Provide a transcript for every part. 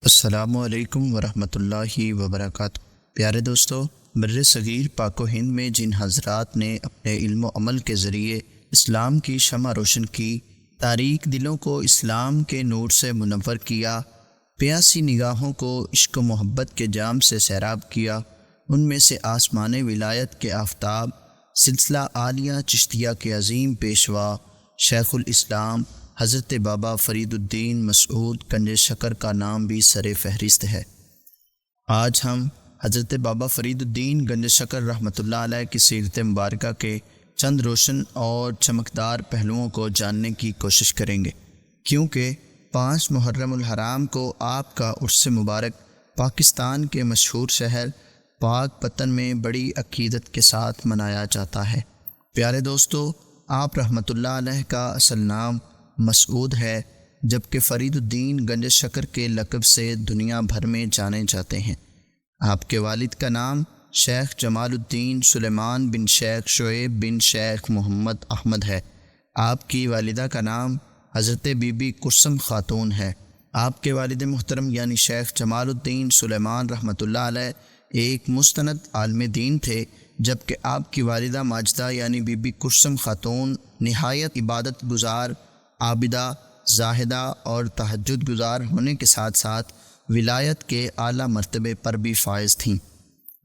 السلام علیکم ورحمۃ اللہ وبرکاتہ۔ پیارے دوستو، بر صغیر پاک و ہند میں جن حضرات نے اپنے علم و عمل کے ذریعے اسلام کی شمع روشن کی، تاریک دلوں کو اسلام کے نور سے منور کیا، پیاسی نگاہوں کو عشق و محبت کے جام سے سیراب کیا، ان میں سے آسمان ولایت کے آفتاب سلسلہ عالیہ چشتیہ کے عظیم پیشوا شیخ الاسلام حضرت بابا فرید الدین مسعود گنج شکر کا نام بھی سر فہرست ہے۔ آج ہم حضرت بابا فرید الدین گنج شکر رحمۃ اللہ علیہ کی سیرت مبارکہ کے چند روشن اور چمکدار پہلوؤں کو جاننے کی کوشش کریں گے، کیونکہ 5 محرم الحرام کو آپ کا عرس مبارک پاکستان کے مشہور شہر پاک پتن میں بڑی عقیدت کے ساتھ منایا جاتا ہے۔ پیارے دوستو، آپ رحمۃ اللہ علیہ کا اصل نام مسعود ہے، جبکہ فرید الدین گنج شکر کے لقب سے دنیا بھر میں جانے جاتے ہیں۔ آپ کے والد کا نام شیخ جمال الدین سلیمان بن شیخ شعیب بن شیخ محمد احمد ہے۔ آپ کی والدہ کا نام حضرت بی بی قسم خاتون ہے۔ آپ کے والد محترم یعنی شیخ جمال الدین سلیمان رحمۃ اللہ علیہ ایک مستند عالم دین تھے، جبکہ آپ کی والدہ ماجدہ یعنی بی بی قسم خاتون نہایت عبادت گزار، عابدہ، زاہدہ اور تہجد گزار ہونے کے ساتھ ساتھ ولایت کے اعلیٰ مرتبے پر بھی فائز تھیں۔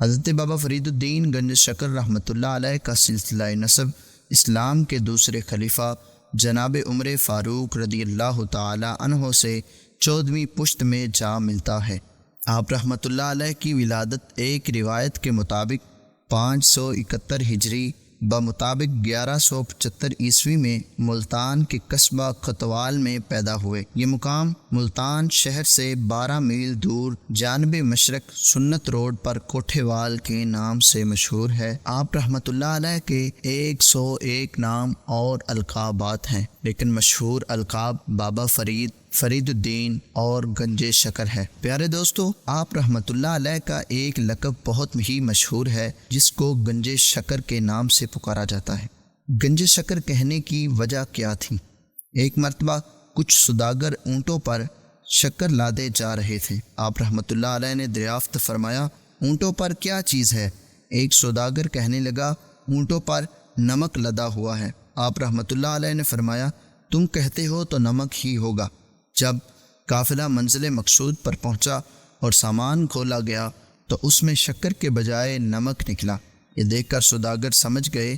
حضرت بابا فرید الدین گنج شکر رحمۃ اللہ علیہ کا سلسلہ نسب اسلام کے دوسرے خلیفہ جناب عمر فاروق رضی اللہ تعالی عنہ سے 14ویں پشت میں جا ملتا ہے۔ آپ رحمۃ اللہ علیہ کی ولادت ایک روایت کے مطابق 571 ہجری بمطابق 1175 عیسوی میں ملتان کے قصبہ کھتوال میں پیدا ہوئے۔ یہ مقام ملتان شہر سے 12 میل دور جانب مشرق سنت روڈ پر کوٹھے وال کے نام سے مشہور ہے۔ آپ رحمۃ اللہ علیہ کے 101 نام اور القابات ہیں، لیکن مشہور القاب بابا فرید الدین اور گنج شکر ہے۔ پیارے دوستو، آپ رحمۃ اللہ علیہ کا ایک لقب بہت ہی مشہور ہے، جس کو گنج شکر کے نام سے پکارا جاتا ہے۔ گنج شکر کہنے کی وجہ کیا تھی؟ ایک مرتبہ کچھ سوداگر اونٹوں پر شکر لادے جا رہے تھے۔ آپ رحمۃ اللہ علیہ نے دریافت فرمایا، اونٹوں پر کیا چیز ہے؟ ایک سوداگر کہنے لگا، اونٹوں پر نمک لدا ہوا ہے۔ آپ رحمۃ اللہ علیہ نے فرمایا، تم کہتے ہو تو نمک ہی ہوگا۔ جب قافلہ منزل مقصود پر پہنچا اور سامان کھولا گیا تو اس میں شکر کے بجائے نمک نکلا۔ یہ دیکھ کر سوداگر سمجھ گئے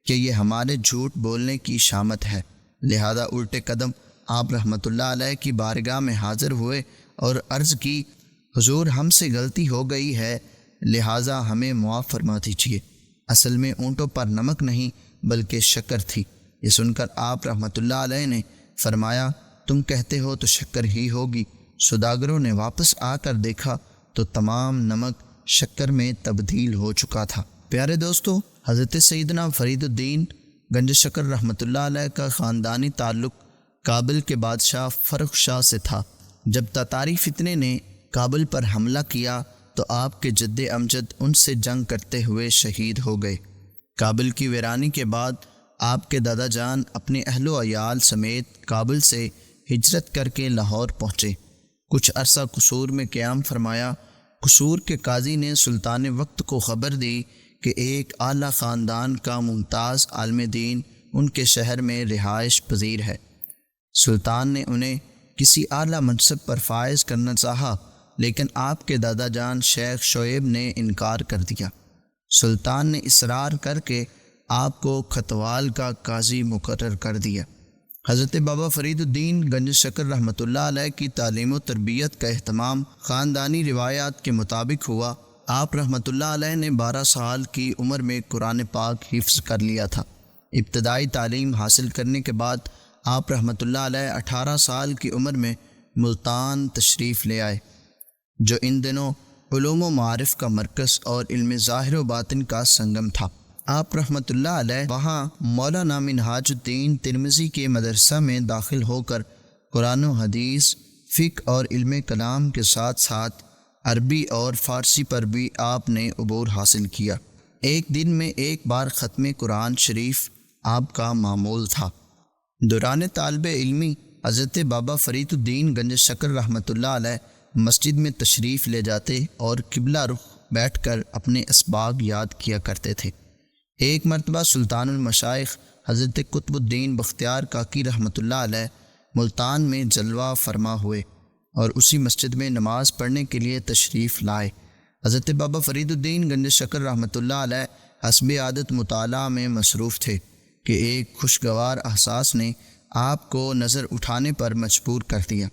کہ یہ ہمارے جھوٹ بولنے کی شامت ہے، لہذا الٹے قدم آپ رحمۃ اللہ علیہ کی بارگاہ میں حاضر ہوئے اور عرض کی، حضور ہم سے غلطی ہو گئی ہے، لہذا ہمیں معاف فرما دیجیے۔ اصل میں اونٹوں پر نمک نہیں بلکہ شکر تھی۔ یہ سن کر آپ رحمۃ اللہ علیہ نے فرمایا، تم کہتے ہو تو شکر ہی ہوگی۔ سوداگروں نے واپس آ کر دیکھا تو تمام نمک شکر میں تبدیل ہو چکا تھا۔ پیارے دوستو، حضرت سیدنا فرید الدین گنج شکر رحمۃ اللہ علیہ کا خاندانی تعلق کابل کے بادشاہ فرخ شاہ سے تھا۔ جب تاتاری فتنے نے کابل پر حملہ کیا تو آپ کے جد امجد ان سے جنگ کرتے ہوئے شہید ہو گئے۔ کابل کی ویرانی کے بعد آپ کے دادا جان اپنے اہل و عیال سمیت کابل سے ہجرت کر کے لاہور پہنچے۔ کچھ عرصہ قصور میں قیام فرمایا۔ قصور کے قاضی نے سلطان وقت کو خبر دی کہ ایک اعلیٰ خاندان کا ممتاز عالم دین ان کے شہر میں رہائش پذیر ہے۔ سلطان نے انہیں کسی اعلیٰ منصب پر فائز کرنا چاہا، لیکن آپ کے دادا جان شیخ شعیب نے انکار کر دیا۔ سلطان نے اصرار کر کے آپ کو کھتوال کا قاضی مقرر کر دیا۔ حضرت بابا فرید الدین گنج شکر رحمۃ اللہ علیہ کی تعلیم و تربیت کا اہتمام خاندانی روایات کے مطابق ہوا۔ آپ رحمۃ اللہ علیہ نے 12 سال کی عمر میں قرآن پاک حفظ کر لیا تھا۔ ابتدائی تعلیم حاصل کرنے کے بعد آپ رحمۃ اللہ علیہ 18 سال کی عمر میں ملتان تشریف لے آئے، جو ان دنوں علوم و معارف کا مرکز اور علم ظاہر و باطن کا سنگم تھا۔ آپ رحمۃ اللہ علیہ وہاں مولانا منہاج الدین ترمذی کے مدرسہ میں داخل ہو کر قرآن و حدیث، فقہ اور علم کلام کے ساتھ ساتھ عربی اور فارسی پر بھی آپ نے عبور حاصل کیا۔ ایک دن میں ایک بار ختم قرآن شریف آپ کا معمول تھا۔ دوران طالب علمی حضرت بابا فرید الدین گنج شکر رحمۃ اللہ علیہ مسجد میں تشریف لے جاتے اور قبلہ رخ بیٹھ کر اپنے اسباق یاد کیا کرتے تھے۔ ایک مرتبہ سلطان المشائخ حضرت قطب الدین بختیار کاکی رحمۃ اللہ علیہ ملتان میں جلوہ فرما ہوئے اور اسی مسجد میں نماز پڑھنے کے لیے تشریف لائے۔ حضرت بابا فرید الدین گنج شکر رحمۃ اللہ علیہ حسب عادت مطالعہ میں مصروف تھے کہ ایک خوشگوار احساس نے آپ کو نظر اٹھانے پر مجبور کر دیا۔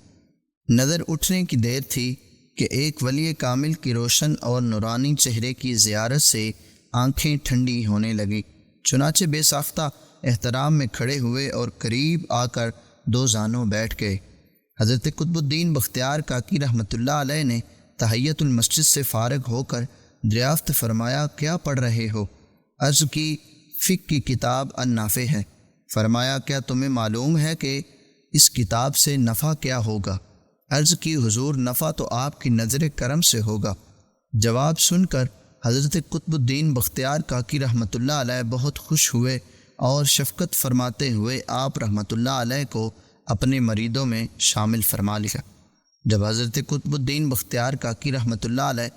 نظر اٹھنے کی دیر تھی کہ ایک ولی کامل کی روشن اور نورانی چہرے کی زیارت سے آنکھیں ٹھنڈی ہونے لگی، چنانچہ بے ساختہ احترام میں کھڑے ہوئے اور قریب آ کر دو زانوں بیٹھ گئے۔ حضرت قطب الدین بختیار کاکی رحمۃ اللہ علیہ نے تحیت المسجد سے فارغ ہو کر دریافت فرمایا، کیا پڑھ رہے ہو؟ عرض کی، فقہ کی کتاب النافع ہے۔ فرمایا، کیا تمہیں معلوم ہے کہ اس کتاب سے نفع کیا ہوگا؟ عرض کی، حضور نفع تو آپ کی نظر کرم سے ہوگا۔ جواب سن کر حضرت قطب الدین بختیار کاکی رحمۃ اللہ علیہ بہت خوش ہوئے اور شفقت فرماتے ہوئے آپ رحمۃ اللہ علیہ کو اپنے مریدوں میں شامل فرما لیا۔ جب حضرت قطب الدین بختیار کاکی رحمۃ اللہ علیہ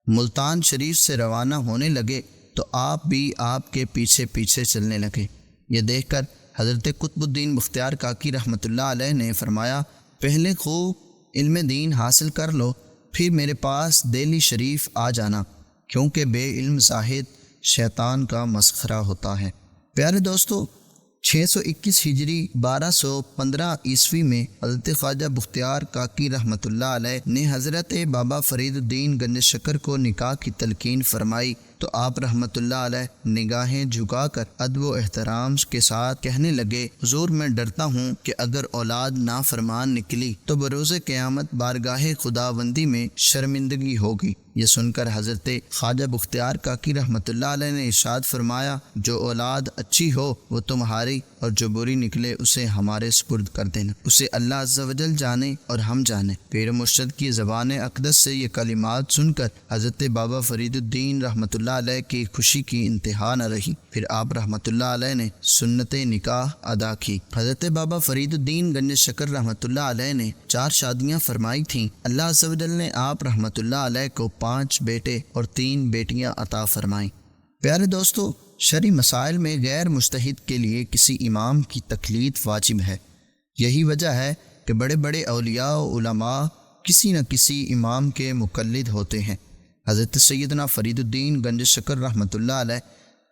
ملتان شریف سے روانہ ہونے لگے تو آپ بھی آپ کے پیچھے پیچھے چلنے لگے۔ یہ دیکھ کر حضرت قطب الدین بختیار کاکی رحمۃ اللہ علیہ نے فرمایا، پہلے خوب علم دین حاصل کر لو، پھر میرے پاس دہلی شریف آ جانا، کیونکہ بے علم زاہد شیطان کا مسخرہ ہوتا ہے۔ پیارے دوستو، 621 ہجری 1215 عیسوی میں حضرت خواجہ بختیار کاکی رحمۃ اللہ علیہ نے حضرت بابا فرید الدین گنج شکر کو نکاح کی تلقین فرمائی تو آپ رحمۃ اللہ علیہ نگاہیں جھکا کر ادب و احترام کے ساتھ کہنے لگے، حضور میں ڈرتا ہوں کہ اگر اولاد نافرمان نکلی تو بروز قیامت بارگاہ خداوندی میں شرمندگی ہوگی۔ یہ سن کر حضرت خواجہ بختیار کاکی رحمۃ اللہ علیہ نے ارشاد فرمایا، جو اولاد اچھی ہو وہ تمہاری اور جو بری نکلے اسے ہمارے سپرد کر دینا، اسے اللہ عز و جل جانے اور ہم جانے۔ پیر مرشد کی زبان اقدس سے یہ کلمات سن کر حضرت بابا فرید الدین رحمۃ اللہ علیہ کی خوشی کی انتہا نہ رہی۔ پھر آپ رحمۃ اللہ علیہ نے سنت نکاح ادا کی۔ حضرت بابا فرید الدین گنج شکر رحمۃ اللہ علیہ نے 4 شادیاں فرمائی تھیں۔ اللہ عز و جل نے آپ رحمۃ اللہ علیہ کو 5 بیٹے اور 3 بیٹیاں عطا فرمائیں۔ پیارے دوستو، شرعی مسائل میں غیر مجتہد کے لیے کسی امام کی تقلید واجب ہے۔ یہی وجہ ہے کہ بڑے بڑے اولیاء و علماء کسی نہ کسی امام کے مقلد ہوتے ہیں۔ حضرت سیدنا فرید الدین گنج شکر رحمۃ اللہ علیہ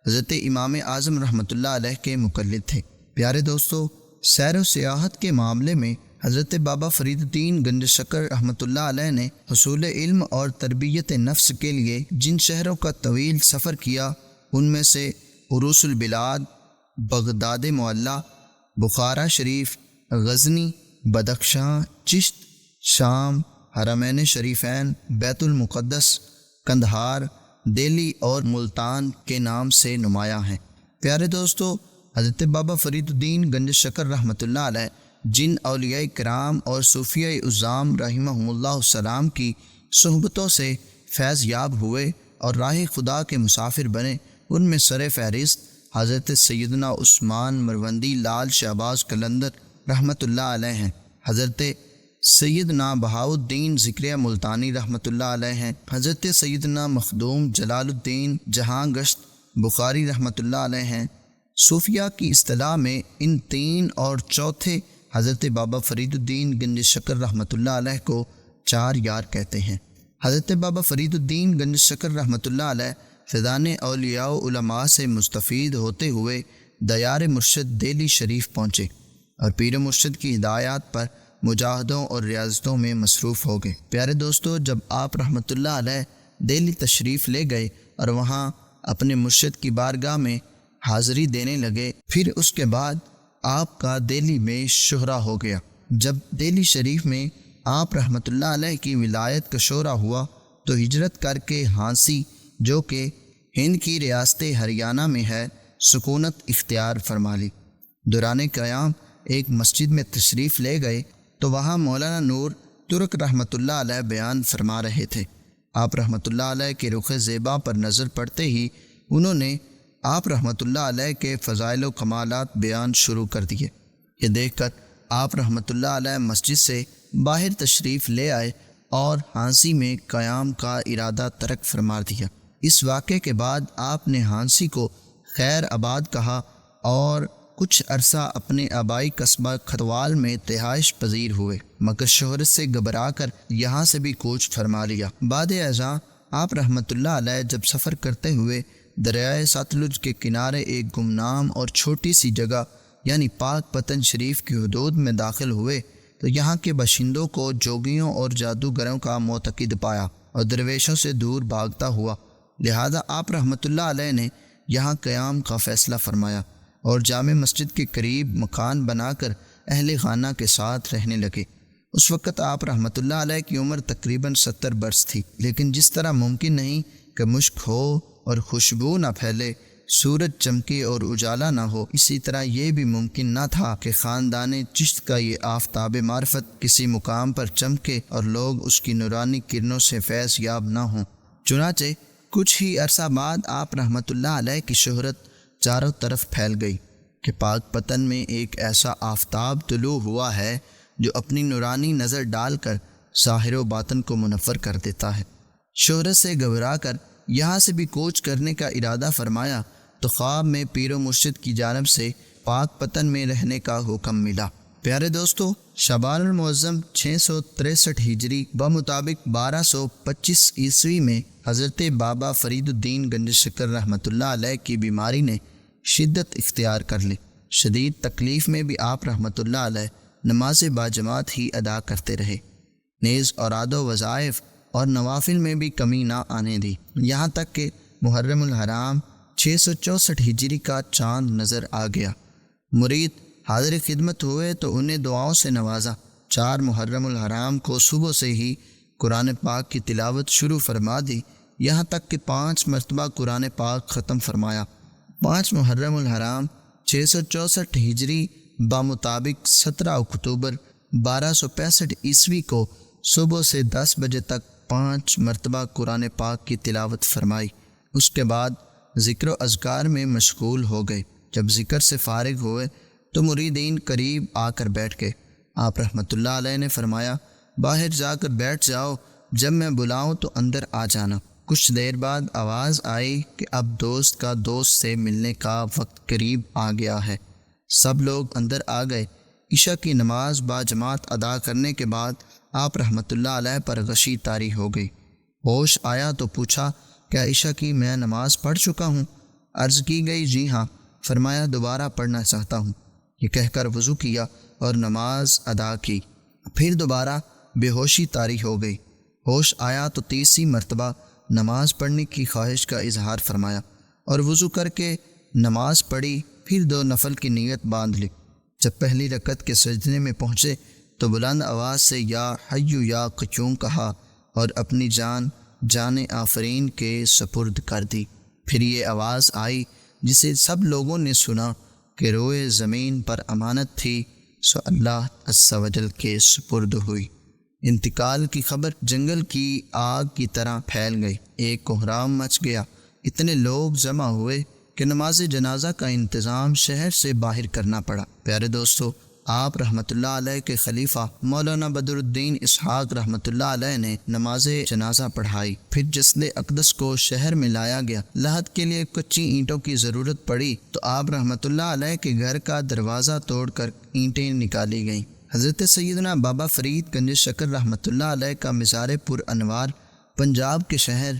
حضرت امام اعظم رحمۃ اللہ علیہ کے مقلد تھے۔ پیارے دوستو، سیر و سیاحت کے معاملے میں حضرت بابا فرید الدین گنج شکر رحمۃ اللہ علیہ نے حصول علم اور تربیت نفس کے لیے جن شہروں کا طویل سفر کیا ان میں سے عروس البلاد، بغداد معلیٰ، بخارا شریف، غزنی، بدخشاں، چشت، شام، حرمین شریفین، بیت المقدس، قندھار، دہلی اور ملتان کے نام سے نمایاں ہیں۔ پیارے دوستو، حضرت بابا فرید الدین گنج شکر رحمۃ اللہ علیہ جن اولیاء کرام اور صوفیاء اعظام رحمہم اللہ السلام کی صحبتوں سے فیض یاب ہوئے اور راہ خدا کے مسافر بنے، ان میں سر فہرست حضرت سیدنا عثمان مروندی لال شہباز قلندر رحمۃ اللہ علیہ ہیں، حضرت سیدنا بہاؤالدین ذکریہ ملتانی رحمۃ اللہ علیہ ہیں، حضرت سیدنا مخدوم جلال الدین جہاں گشت بخاری رحمۃ اللہ علیہ ہیں۔ صوفیہ کی اصطلاح میں ان 3 اور چوتھے حضرت بابا فرید الدین گنج شکر رحمۃ اللہ علیہ کو 4 یار کہتے ہیں۔ حضرت بابا فرید الدین گنج شکر رحمۃ اللہ علیہ فیضان اولیاء و علماء سے مستفید ہوتے ہوئے دیار مرشد دہلی شریف پہنچے اور پیر مرشد کی ہدایات پر مجاہدوں اور ریاضتوں میں مصروف ہو گئے۔ پیارے دوستو، جب آپ رحمۃ اللہ علیہ دہلی تشریف لے گئے اور وہاں اپنے مرشد کی بارگاہ میں حاضری دینے لگے، پھر اس کے بعد آپ کا دہلی میں شہرہ ہو گیا۔ جب دہلی شریف میں آپ رحمۃ اللہ علیہ کی ولایت کا شورہ ہوا تو ہجرت کر کے ہانسی، جو کہ ہند کی ریاست ہریانہ میں ہے، سکونت اختیار فرما لی۔ دوران قیام ایک مسجد میں تشریف لے گئے تو وہاں مولانا نور ترک رحمۃ اللہ علیہ بیان فرما رہے تھے۔ آپ رحمۃ اللہ علیہ کے رخ زیبا پر نظر پڑتے ہی انہوں نے آپ رحمۃ اللہ علیہ کے فضائل و کمالات بیان شروع کر دیے۔ یہ دیکھ کر آپ رحمۃ اللہ علیہ مسجد سے باہر تشریف لے آئے اور ہانسی میں قیام کا ارادہ ترک فرما دیا۔ اس واقعے کے بعد آپ نے ہانسی کو خیر آباد کہا اور کچھ عرصہ اپنے آبائی قصبہ کھتوال میں رہائش پذیر ہوئے، مگر شہرت سے گھبرا کر یہاں سے بھی کوچ فرما لیا۔ بعد ازاں آپ رحمۃ اللہ علیہ جب سفر کرتے ہوئے دریائے ساتلج کے کنارے ایک گمنام اور چھوٹی سی جگہ یعنی پاک پتن شریف کی حدود میں داخل ہوئے تو یہاں کے باشندوں کو جوگیوں اور جادوگروں کا معتقد پایا اور درویشوں سے دور بھاگتا ہوا، لہذا آپ رحمۃ اللہ علیہ نے یہاں قیام کا فیصلہ فرمایا اور جامع مسجد کے قریب مکان بنا کر اہل خانہ کے ساتھ رہنے لگے۔ اس وقت آپ رحمۃ اللہ علیہ کی عمر تقریباً 70 برس تھی، لیکن جس طرح ممکن نہیں کہ مشک ہو اور خوشبو نہ پھیلے، سورج چمکے اور اجالا نہ ہو، اسی طرح یہ بھی ممکن نہ تھا کہ خاندان چشت کا یہ آفتاب معرفت کسی مقام پر چمکے اور لوگ اس کی نورانی کرنوں سے فیض یاب نہ ہوں۔ چنانچہ کچھ ہی عرصہ بعد آپ رحمۃ اللہ علیہ کی شہرت چاروں طرف پھیل گئی کہ پاک پتن میں ایک ایسا آفتاب طلوع ہوا ہے جو اپنی نورانی نظر ڈال کر ظاہر و باطن کو منور کر دیتا ہے۔ شہرت سے گھبرا کر یہاں سے بھی کوچ کرنے کا ارادہ فرمایا تو خواب میں پیر و مرشد کی جانب سے پاک پتن میں رہنے کا حکم ملا۔ پیارے دوستو، شعبان المعظم 663 ہجری بمطابق 1225 عیسوی میں حضرت بابا فرید الدین گنج شکر رحمۃ اللہ علیہ کی بیماری نے شدت اختیار کر لی۔ شدید تکلیف میں بھی آپ رحمۃ اللہ علیہ نماز باجماعت ہی ادا کرتے رہے، نیز اوراد و وظائف اور نوافل میں بھی کمی نہ آنے دی، یہاں تک کہ محرم الحرام 664 ہجری کا چاند نظر آ گیا۔ مرید حاضر خدمت ہوئے تو انہیں دعاؤں سے نوازا۔ 4 محرم الحرام کو صبح سے ہی قرآن پاک کی تلاوت شروع فرما دی، یہاں تک کہ 5 مرتبہ قرآن پاک ختم فرمایا۔ 5 محرم الحرام 664 ہجری بمطابق 17 اکتوبر 1265 عیسوی کو صبح سے 10 بجے تک 5 مرتبہ قرآن پاک کی تلاوت فرمائی۔ اس کے بعد ذکر و اذکار میں مشغول ہو گئے۔ جب ذکر سے فارغ ہوئے تو مریدین قریب آ کر بیٹھ گئے۔ آپ رحمۃ اللہ علیہ نے فرمایا، باہر جا کر بیٹھ جاؤ، جب میں بلاؤں تو اندر آ جانا۔ کچھ دیر بعد آواز آئی کہ اب دوست کا دوست سے ملنے کا وقت قریب آ گیا ہے۔ سب لوگ اندر آ گئے۔ عشاء کی نماز باجماعت ادا کرنے کے بعد آپ رحمۃ اللہ علیہ پر غشی طاری ہو گئی۔ ہوش آیا تو پوچھا، کیا عشاء کی میں نماز پڑھ چکا ہوں؟ عرض کی گئی، جی ہاں۔ فرمایا، دوبارہ پڑھنا چاہتا ہوں۔ یہ کہہ کر وضو کیا اور نماز ادا کی۔ پھر دوبارہ بے ہوشی طاری ہو گئی۔ ہوش آیا تو 30 مرتبہ نماز پڑھنے کی خواہش کا اظہار فرمایا اور وضو کر کے نماز پڑھی۔ پھر 2 نفل کی نیت باندھ لی۔ جب پہلی رکعت کے سجدے میں پہنچے تو بلند آواز سے یا حیو یا قیوم کہا اور اپنی جان آفرین کے سپرد کر دی۔ پھر یہ آواز آئی جسے سب لوگوں نے سنا کہ روئے زمین پر امانت تھی سو اللہ عز و جل کے سپرد ہوئی۔ انتقال کی خبر جنگل کی آگ کی طرح پھیل گئی۔ ایک کوہرام مچ گیا۔ اتنے لوگ جمع ہوئے کہ نماز جنازہ کا انتظام شہر سے باہر کرنا پڑا۔ پیارے دوستو، آپ رحمۃ اللہ علیہ کے خلیفہ مولانا بدر الدین اسحاق رحمۃ اللہ علیہ نے نماز جنازہ پڑھائی۔ پھر جسد اقدس کو شہر میں لایا گیا۔ لحد کے لیے کچی اینٹوں کی ضرورت پڑی تو آپ رحمۃ اللہ علیہ کے گھر کا دروازہ توڑ کر اینٹیں نکالی گئیں۔ حضرت سیدنا بابا فرید گنج شکر رحمۃ اللہ علیہ کا مزار پر انوار پنجاب کے شہر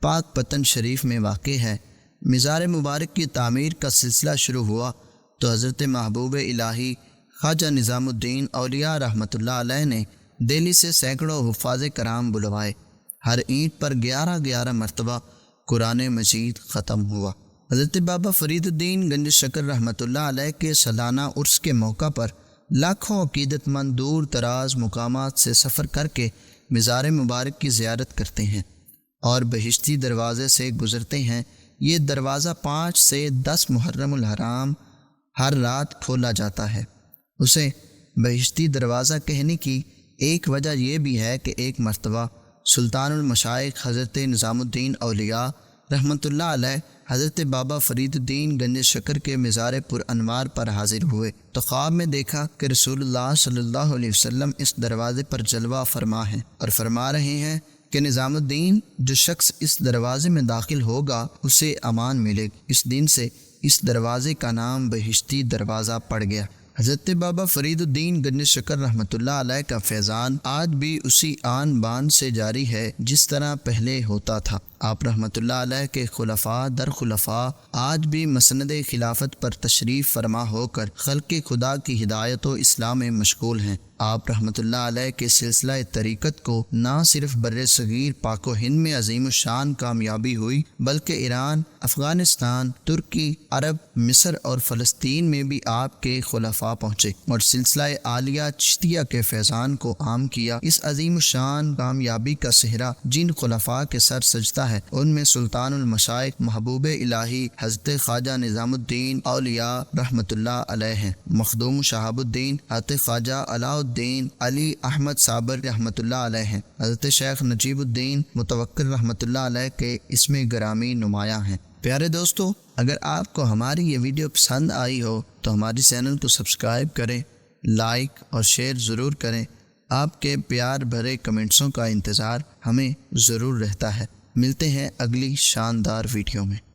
پاک پتن شریف میں واقع ہے۔ مزار مبارک کی تعمیر کا سلسلہ شروع ہوا تو حضرت محبوب الہی خواجہ نظام الدین اولیاء رحمۃ اللہ علیہ نے دہلی سے سینکڑوں حفاظ کرام بلوائے۔ ہر اینٹ پر 11 مرتبہ قرآن مجید ختم ہوا۔ حضرت بابا فرید الدین گنج شکر رحمۃ اللہ علیہ کے سالانہ عرس کے موقع پر لاکھوں عقیدت مند دور دراز مقامات سے سفر کر کے مزار مبارک کی زیارت کرتے ہیں اور بہشتی دروازے سے گزرتے ہیں۔ یہ دروازہ 5 سے 10 محرم الحرام ہر رات کھولا جاتا ہے۔ اسے بہشتی دروازہ کہنے کی ایک وجہ یہ بھی ہے کہ ایک مرتبہ سلطان المشائخ حضرت نظام الدین اولیاء رحمۃ اللہ علیہ حضرت بابا فرید الدین گنج شکر کے مزار پر انوار پر حاضر ہوئے تو خواب میں دیکھا کہ رسول اللہ صلی اللہ علیہ وسلم اس دروازے پر جلوہ فرما ہیں اور فرما رہے ہیں کہ نظام الدین جو شخص اس دروازے میں داخل ہوگا اسے امان ملے گی۔ اس دن سے اس دروازے کا نام بہشتی دروازہ پڑ گیا۔ حضرت بابا فرید الدین گنج شکر رحمۃ اللہ علیہ کا فیضان آج بھی اسی آن بان سے جاری ہے جس طرح پہلے ہوتا تھا۔ آپ رحمۃ اللہ علیہ کے خلفاء در خلفاء آج بھی مسند خلافت پر تشریف فرما ہو کر خلق خدا کی ہدایت و اصلاح میں مشغول ہیں۔ آپ رحمۃ اللہ علیہ کے سلسلہ طریقت کو نہ صرف بر صغیر پاک و ہند میں عظیم الشان کامیابی ہوئی بلکہ ایران، افغانستان، ترکی، عرب، مصر اور فلسطین میں بھی آپ کے خلفاء پہنچے اور سلسلہ عالیہ چشتیہ کے فیضان کو عام کیا۔ اس عظیم الشان کامیابی کا صحرا جن خلفاء کے سر سجدہ ہے ان میں سلطان المشائخ محبوب الہی حضرت خواجہ نظام الدین اولیاء رحمۃ اللہ علیہ ہیں، مخدوم شہاب الدین حضرت خواجہ علاء الدین علی احمد صابر رحمۃ اللہ علیہ ہیں، حضرت شیخ نجیب الدین متوکل رحمۃ اللہ علیہ کے اسم گرامی نمایاں ہیں۔ پیارے دوستو، اگر آپ کو ہماری یہ ویڈیو پسند آئی ہو تو ہماری چینل کو سبسکرائب کریں، لائک اور شیئر ضرور کریں۔ آپ کے پیار بھرے کمنٹسوں کا انتظار ہمیں ضرور رہتا ہے۔ ملتے ہیں اگلی شاندار ویڈیو میں۔